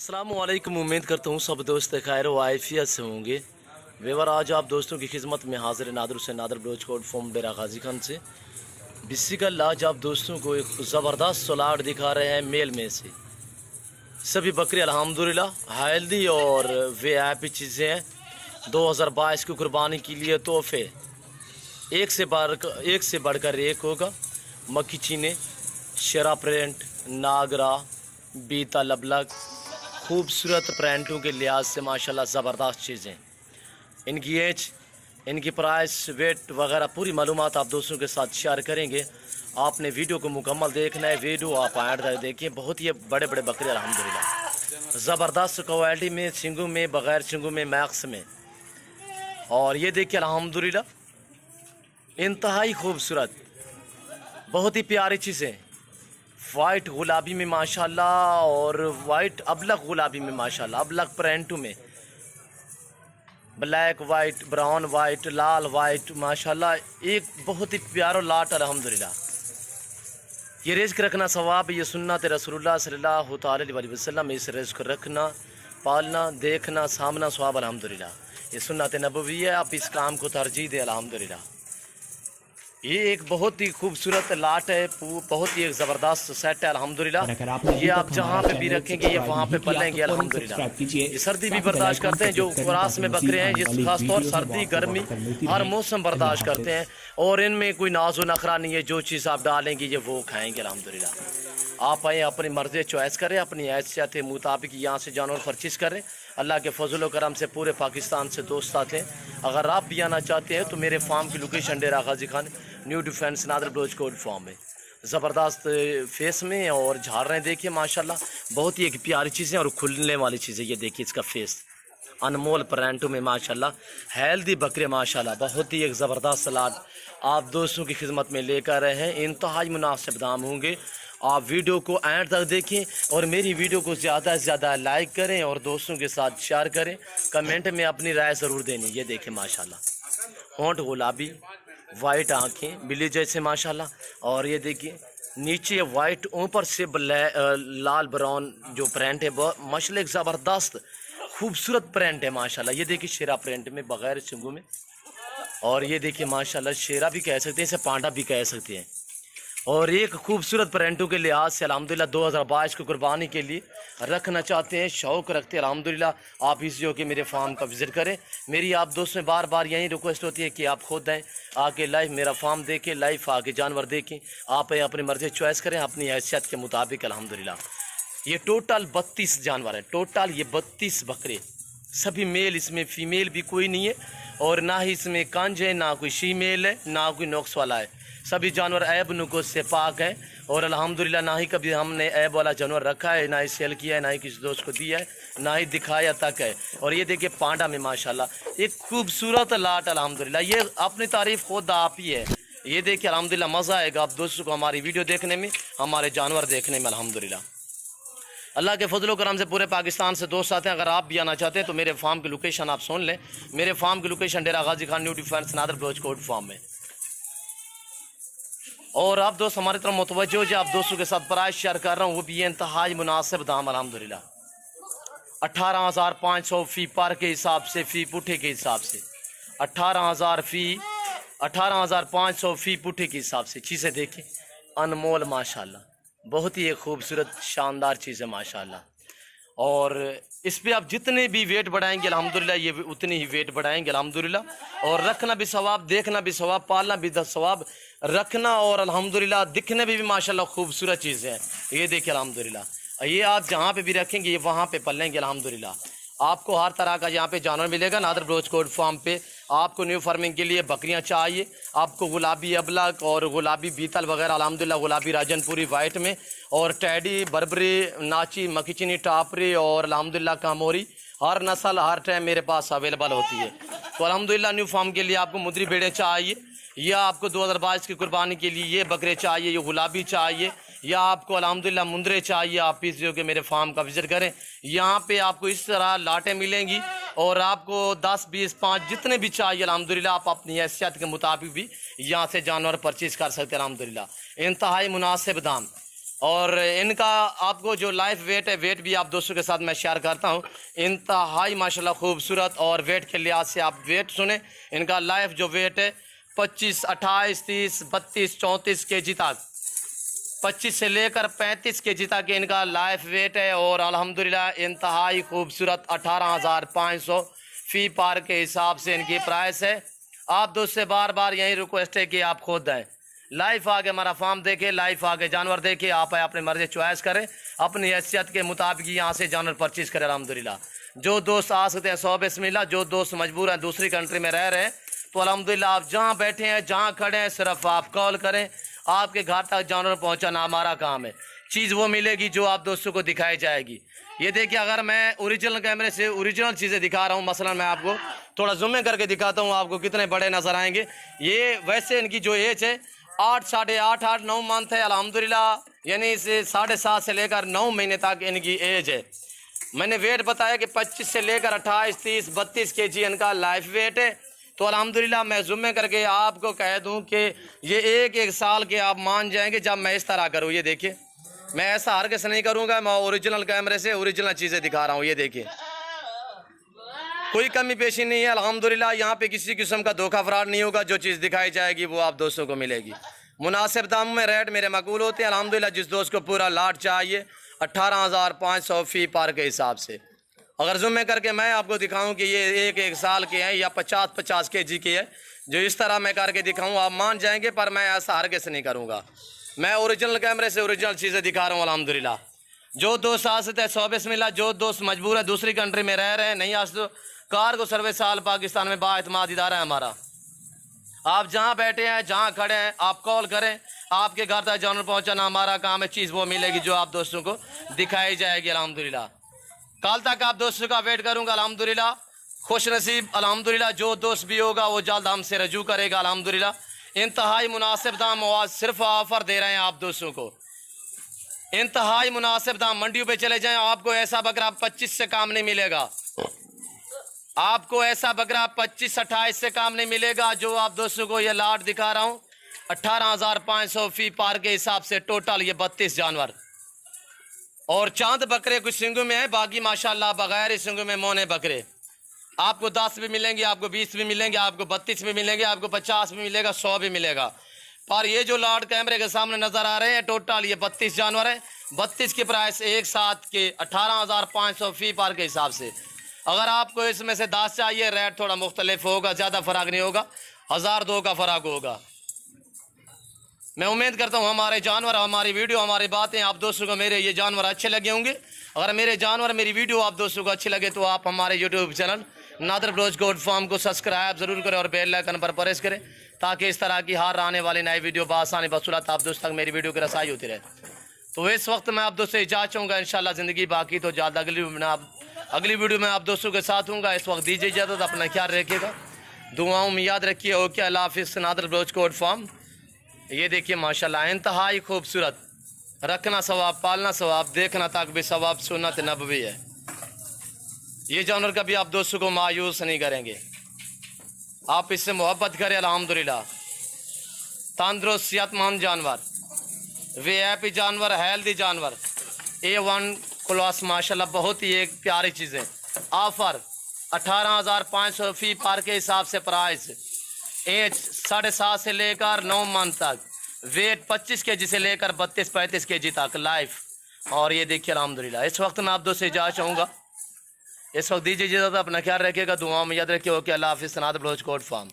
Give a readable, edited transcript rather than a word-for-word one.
अस्सलामुअलैकुम। उम्मीद करता हूँ सब दोस्त खैर व आफियत से होंगे। वेवर आज आप दोस्तों की खिदमत में हाजिर नादर से नादर ब्लोच कोड फॉर्म बेरा गाजी खान से बिस्सिकल आज आप दोस्तों को एक ज़बरदस्त सलाड दिखा रहे हैं मेल में से। सभी बकरी अल्हम्दुलिल्लाह हेल्दी और वे हैप्पी चीज़ें हैं। 2022 की कुर्बानी के लिए तोहफे एक से बढ़कर एक होगा। मक्खी चीने, शेरा प्रिंट, नागरा, बीता लबलक, खूबसूरत प्रिंटों के लिहाज से माशाल्लाह ज़बरदस्त चीज़ें। इनकी एज, इनकी प्राइस, वेट वगैरह पूरी मालूमात आप दोस्तों के साथ शेयर करेंगे। आपने वीडियो को मुकम्मल देखना है। वीडियो आप एंड तक देखिए। बहुत ही बड़े बड़े बकरे अल्हम्दुलिल्लाह ज़बरदस्त क्वालिटी में, सिंगों में, बग़ैर सिंगों में, मैक्स में। और ये देखिए अल्हम्दुलिल्लाह इंतहाई खूबसूरत, बहुत ही प्यारी चीज़ें। वाइट गुलाबी में माशाल्लाह और वाइट अबलक गुलाबी में माशाल्लाह, अबलक प्रिंटों में, ब्लैक वाइट, ब्राउन वाइट, लाल वाइट माशाल्लाह। एक बहुत ही प्यारा लाट अल्हम्दुलिल्लाह। ये रिज़्क़ रखना सवाब, ये सुन्नत रसूलुल्लाह सल्लल्लाहु अलैहि वसल्लम। इस रिज़्क़ रखना, पालना, देखना, सामना सवाब अल्हम्दुलिल्लाह। ये सुन्नत नबवी है। आप इस काम को तरजीह दें अल्हम्दुलिल्लाह। ये एक बहुत ही खूबसूरत लाट है, बहुत ही एक ज़बरदस्त सेट है अल्हम्दुलिल्लाह। ये आप जहाँ पे भी रखेंगे ये वहाँ पे पलेंगे अल्हम्दुलिल्लाह। ये सर्दी भी बर्दाश्त करते हैं। जो क्रॉस में बकरे हैं ये खासतौर सर्दी गर्मी हर मौसम बर्दाश्त करते हैं। और इनमें कोई नाज़ो नखरा नहीं है। जो चीज़ आप डालेंगे ये वो खाएँगे अल्हम्दुलिल्लाह। आप आए अपनी मर्ज़ी चॉइस करें, अपनी हैसियत के मुताबिक यहाँ से जानवर परचेज़ करें। अल्लाह के फजल करम से पूरे पाकिस्तान से दोस्त आते हैं। अगर आप भी आना चाहते हैं तो मेरे फार्म की location Dera Ghazi Khan, new defence, Nadir Baloch कोड फार्म में। ज़बरदस्त फेस में और झाड़ देखिए माशाल्लाह। बहुत ही एक प्यारी चीज़ें और खुलने वाली चीज़ें। ये देखिए इसका फेस अनमोल प्रिंटों में माशाल्लाह। हेल्दी बकरे माशाल्लाह। बहुत ही एक ज़बरदस्त सलाद आप दोस्तों की खिदमत में लेकर रहे हैं। इंतहाई मुनासिब दाम होंगे। आप वीडियो को एंड तक देखें और मेरी वीडियो को ज़्यादा से ज़्यादा लाइक करें और दोस्तों के साथ शेयर करें। कमेंट में अपनी राय ज़रूर देनी। ये देखें माशाल्लाह, होंठ गुलाबी, वाइट आँखें बिल्ली जैसे माशाल्लाह। और ये देखिए नीचे वाइट, ऊपर से लाल ब्राउन जो प्रिंट है वो मशलिक ज़बरदस्त खूबसूरत प्रिंट है माशाल्लाह। ये देखिए शेरा प्रिंट में, बग़ैर सिंगों में। और ये देखिए माशाल्लाह शेरा भी कह सकते हैं, इसे पांडा भी कह सकते हैं। और एक खूबसूरत प्रिंटों के लिहाज से अल्हम्दुलिल्लाह 2022 की कुर्बानी के लिए रखना चाहते हैं, शौक़ रखते हैं अल्हम्दुलिल्लाह। आप इस जो कि मेरे फार्म का विज़िट करें। मेरी आप दोस्तों में बार बार यही रिक्वेस्ट होती है कि आप खुद आएँ, आके लाइव मेरा फार्म देखें, लाइव आके जानवर देखें। आप अपनी मर्ज़ी चॉइस करें अपनी हैसियत के मुताबिक अल्हम्दुलिल्लाह। ये टोटल 32 जानवर हैं। टोटल ये 32 बकरे, सभी मेल, इसमें फ़ीमेल भी कोई नहीं है। और ना ही इसमें कंज है, ना कोई शीमेल है, ना कोई नोक्स वाला है। सभी जानवर ऐब नुकोस से पाक हैं। और अल्हम्दुलिल्लाह ना ही कभी हमने ऐब वाला जानवर रखा है, ना ही सेल किया है, ना ही किसी दोस्त को दिया है, ना ही दिखाया तक है। और ये देखिए पांडा में माशाल्लाह एक खूबसूरत लाट अल्हम्दुलिल्लाह। ये अपनी तारीफ़ खुद आप ही है। ये देखिए अल्हम्दुलिल्लाह मज़ा आएगा आप दोस्तों को हमारी वीडियो देखने में, हमारे जानवर देखने में अल्हम्दुलिल्लाह। अल्लाह के फजल करम से पूरे पाकिस्तान से दोस्त आते हैं। अगर आप भी आना चाहते हैं तो मेरे फार्म की लोकेशन आप सुन लें। मेरे फार्म की location Dera Ghazi Khan, new defence, Nadir Baloch कोड फार्म में। और आप दोस्त हमारी तरफ मुतवज्जो जो आप दोस्तों के साथ प्राइस शेयर कर रहा हूँ वो भी इंतहाई मुनासिब दाम अल्हम्दुलिल्लाह। 18,500 फ़ी पर के हिसाब से, फ़ी पुठे के हिसाब से 18,500 फ़ी पुठे के हिसाब से। चीज़ें देखें अनमोल माशाल्लाह। बहुत ही एक खूबसूरत शानदार चीज़ है माशाल्लाह। और इस पे आप जितने भी वेट बढ़ाएंगे अल्हम्दुलिल्लाह ये उतनी ही वेट बढ़ाएंगे अल्हम्दुलिल्लाह। और रखना भी सवाब, देखना भी सवाब, पालना भी सवाब, रखना और अल्हम्दुलिल्लाह दिखने में भी माशाल्लाह खूबसूरत चीज़ है। ये देखिए अल्हम्दुलिल्लाह। ये आप जहाँ पे भी रखेंगे ये वहाँ पे पलेंगे अल्हम्दुलिल्लाह। आपको हर तरह का यहाँ पे जानवर मिलेगा। नादर ब्लोच कोड फार्म पे आपको न्यू फार्मिंग के लिए बकरियाँ चाहिए, आपको गुलाबी अबलक और गुलाबी बीतल वगैरह अल्हम्दुलिल्लाह, गुलाबी राजनपुरी वाइट में, और टैडी, बर्बरी, नाची, मकीचनी, टापरी और अल्हम्दुलिल्लाह कामोरी, हर नस्ल हर टाइम मेरे पास अवेलेबल होती है। तो अल्हम्दुलिल्लाह न्यू फार्म के लिए आपको मुद्री भेड़ें चाहिए, या आपको 2022 की कुर्बानी के लिए ये बकरे चाहिए, ये गुलाबी चाहिए, या आपको अल्हम्दुलिल्लाह मुंदरे चाहिए, आप इस जो कि मेरे फार्म का विज़िट करें। यहाँ पे आपको इस तरह लाटें मिलेंगी। और आपको 10, 20, 5 जितने भी चाहिए अल्हम्दुलिल्लाह आप अपनी हैसियत के मुताबिक भी यहाँ से जानवर परचेज़ कर सकते हैं अल्हम्दुलिल्लाह। इंतहाई मुनासिब दाम। اور ان کا آپ کو جو لائف ویٹ ہے، ویٹ بھی آپ دوستوں کے ساتھ میں شیئر کرتا ہوں. انتہائی ماشاءاللہ خوبصورت، اور ویٹ کے لحاظ سے آپ ویٹ سنیں. ان کا لائف جو ویٹ ہے 25، 28، 30، 32، 34 کے جی تک، 25 سے لے کر 35 کے جی تک ان کا لائف ویٹ ہے. اور الحمدللہ انتہائی خوبصورت 18,500 فی پار کے حساب سے ان کی پرائس ہے. آپ دوست سے بار بار یہی ریکویسٹ ہے کہ آپ خود دیں. لائف آگے ہمارا فارم دیکھیں، لائف آگے جانور دیکھیں، آپ اپنی مرضی چوائس کریں، اپنی حیثیت کے مطابق یہاں سے جانور پرچیز کریں. الحمدللہ جو دوست آ سکتے ہیں 100 بسم اللہ، جو دوست مجبور ہیں دوسری کنٹری میں رہ رہے ہیں تو الحمدللہ آپ جہاں بیٹھے ہیں جہاں کھڑے ہیں صرف آپ کال کریں، آپ کے گھر تک جانور پہنچانا ہمارا کام ہے. چیز وہ ملے گی جو آپ دوستوں کو دکھائی جائے گی. یہ دیکھیں اگر میں اوریجنل کیمرے سے اوریجنل چیزیں دکھا رہا ہوں، مثلا میں آپ کو تھوڑا زوم کر کے دکھاتا ہوں، آپ کو کتنے بڑے نظر آئیں گے. یہ ویسے ان کی جو ایج ہے 8، 8.5، 9 منتھ ہے الحمدللہ، یعنی اسے 7.5 سے لے کر 9 مہینے تک ان کی ایج ہے. میں نے ویٹ بتایا کہ 25 سے لے کر 28، 30، 32 کے جی ان کا لائف ویٹ ہے. تو الحمدللہ میں زوم کر کے آپ کو کہہ دوں کہ یہ ایک سال کے آپ مان جائیں گے جب میں اس طرح کروں. یہ دیکھیں میں ایسا ہرگز نہیں کروں گا، میں اوریجنل کیمرے سے اوریجنل چیزیں دکھا رہا ہوں. یہ دیکھیں کوئی کمی پیشی نہیں ہے الحمدللہ. یہاں پہ کسی قسم کا دھوکہ فراڈ نہیں ہوگا. جو چیز دکھائی جائے گی وہ آپ دوستوں کو ملے گی. مناسب داموں میں ریٹ میرے مقبول ہوتے ہیں الحمدللہ. جس دوست کو پورا لاٹ چاہیے 18,500 فی پار کے حساب سے. اگر زوم کر کے میں آپ کو دکھاؤں کہ یہ ایک سال کے ہیں یا 50 کے جی کے ہے، جو اس طرح میں کر کے دکھاؤں آپ مان جائیں گے، پر میں ایسا ہرگز نہیں کروں گا. میں اوریجنل کیمرے سے اوریجنل چیزیں دکھا رہا ہوں الحمدللہ. جو دوست آ سکتے ہیں 100 بسم اللہ. جو دوست مجبور ہے دوسری کنٹری میں رہ رہے ہیں نہیں آ سکتے، کارگو سروس سال پاکستان میں با اعتماد ادارہ ہے ہمارا. آپ جہاں بیٹھے ہیں جہاں کھڑے ہیں آپ کال کریں، آپ کے گھر تک جانور پہنچانا ہمارا کام ہے. چیز وہ ملے گی جو آپ دوستوں کو دکھائی جائے گی الحمدللہ. کل تک آپ دوستوں کا ویٹ کروں گا الحمدللہ. خوش نصیب الحمدللہ جو دوست بھی ہوگا وہ جلد ہم سے رجوع کرے گا الحمدللہ. انتہائی مناسب دام صرف آفر دے رہے ہیں آپ دوستوں کو، انتہائی مناسب دام. منڈیوں پہ چلے جائیں آپ کو ایسا بکرا 25 سے کام نہیں ملے گا. آپ کو ایسا بکرا 25، 28 سے کام نہیں ملے گا. جو آپ دوستوں کو یہ لاٹ دکھا رہا ہوں 18,500 فی پار کے حساب سے ٹوٹل یہ 32 جانور. اور چاند بکرے کچھ سنگوں میں ہیں، باقی ماشاءاللہ بغیر سنگوں میں مونے بکرے. آپ کو 10 بھی ملیں گے، آپ کو 20 بھی ملیں گے، آپ کو 32 بھی ملیں گے، آپ کو 50 بھی ملے گا، 100 بھی ملے گا. پر یہ جو لاٹ کیمرے کے سامنے نظر آ رہے ہیں ٹوٹل یہ 32 جانور ہیں. 32 کی پرائس ایک ساتھ کے 18,500 فی پار کے حساب سے. اگر آپ کو اس میں سے 10 چاہیے ریٹ تھوڑا مختلف ہوگا، زیادہ فرق نہیں ہوگا، 1000-2 کا فرق ہوگا. میں امید کرتا ہوں ہمارے جانور، ہماری ویڈیو، ہماری باتیں آپ دوستوں کو میرے یہ جانور اچھے لگے ہوں گے. اگر میرے جانور میری ویڈیو آپ دوستوں کو اچھی لگے تو آپ ہمارے یوٹیوب چینل نادر بلوچ گوٹ فارم کو سبسکرائب ضرور کریں اور بیل آئیکن پر پریس کریں تاکہ اس طرح کی ہر آنے والی نئی ویڈیو بآسانی بسہولت آپ دوست تک میری ویڈیو کی رسائی ہوتی رہے. تو اس وقت میں آپ دوستوں سے اجازت چاہوں گا، انشاءاللہ زندگی باقی تو جلد اگلی ویڈیو میں آپ دوستوں کے ساتھ ہوں گا. اس وقت دیجیے اجازت، اپنا خیال رکھیے گا، دعاؤں میں یاد رکھیے. اوکے اللہ حافظ. نادر بلوچ گوٹ فارم. یہ دیکھیے ماشاءاللہ انتہائی خوبصورت، رکھنا ثواب، پالنا ثواب، دیکھنا تک بھی ثواب، سنت نبوی ہے. یہ جانور کبھی آپ دوستوں کو مایوس نہیں کریں گے، آپ اس سے محبت کریں الحمدللہ. تندرست صحت مند جانور، وی آئی پی جانور، ہیلدی جانور، A1 کلاس ماشاءاللہ بہت ہی ایک پیاری چیز ہے. آفر 18,500 فی پار کے حساب سے پرائس. ایج 7.5 سے لے کر 9 منتھ تک، ویٹ 25 کے جی سے لے کر 32-35 کے جی تک لائف. اور یہ دیکھیے الحمدللہ. اس وقت میں آپ دوست سے اجازت چاہوں گا، اس وقت دیجیے اجازت، اپنا خیال رکھیے گا، دعاؤں میں یاد رکھیے. اوکے اللہ حافظ. نادر بلوچ گوٹ فارم.